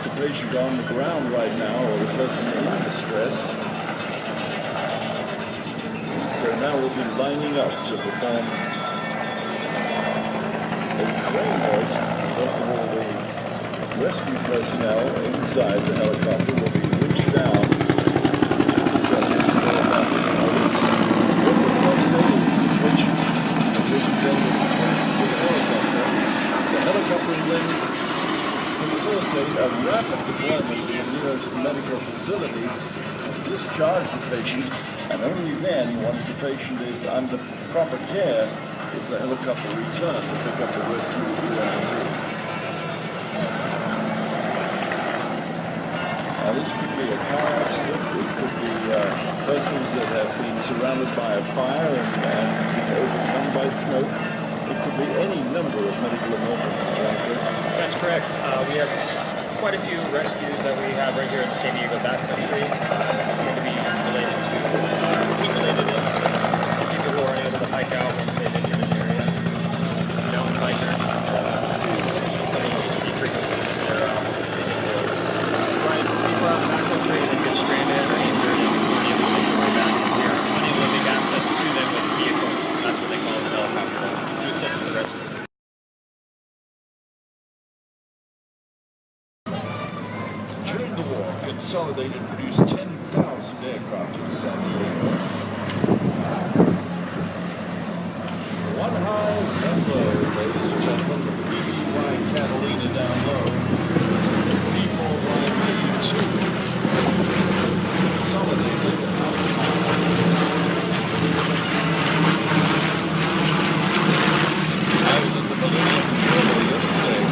the patient on the ground right now, or the person in distress. So now we'll be lining up to perform a crane hoist. First of all, the rescue personnel inside the helicopter will be reached down to the structures to go about the hoist. With the first aid, which the gentleman to the helicopter will then facilitate a rapid deployment to the nearest medical facility, discharge the patient, and only then, once the patient is under proper care, is the helicopter returned to pick up the rescue UNIT. Now this could be a car accident, it could be persons that have been surrounded by a fire and overcome by smoke. It could be any number of medical emergencies. That's correct. We have quite a few rescues that we have right here in the San Diego backcountry. Tend to be related to heat-related illnesses. People who are unable to hike out once they live in an area. Mountain biker. Something you see frequently in their right. People out in the backcountry that get stranded or injured and we're unable to take their way back. We are unable to make access to them with vehicle. That's what they call the helicopter to assist with the rescue. Consolidated produced 10,000 aircraft in San Diego. One high, one low, ladies and gentlemen. The BBY Catalina down low. B4Y82. Consolidated. I was at the Millennium Control yesterday.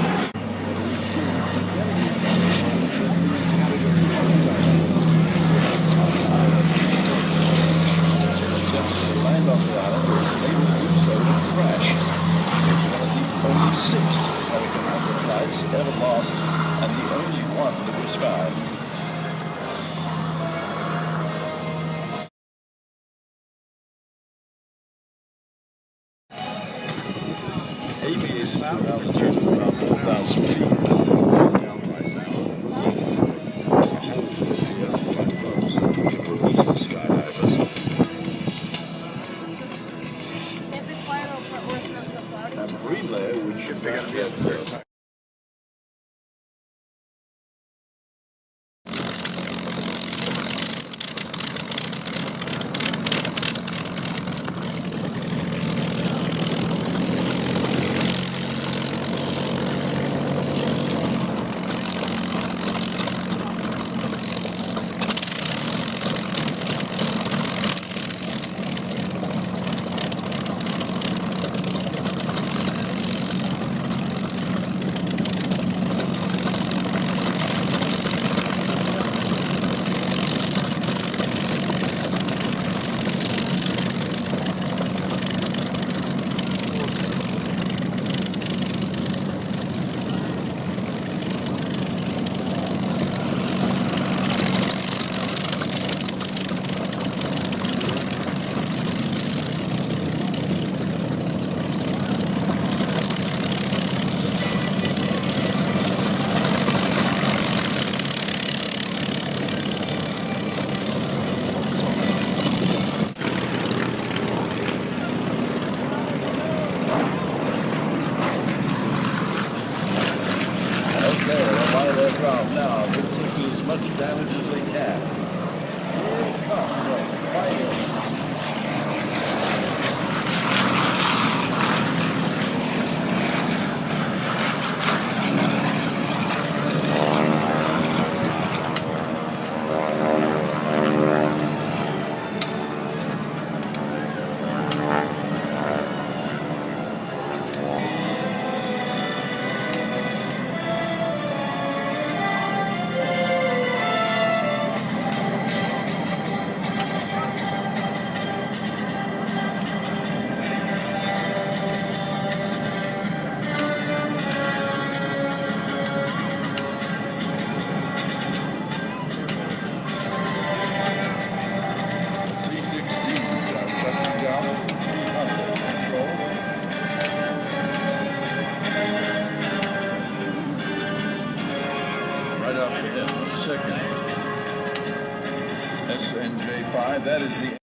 Ever lost, and the only one that was found. Aviation altitude is around 4,000 feet. Down right now. Release the skydivers. And relay, which you found get now, they're taking as much damage as they can. Here it comes, fires. right up to him. Second, SNJ5, that is the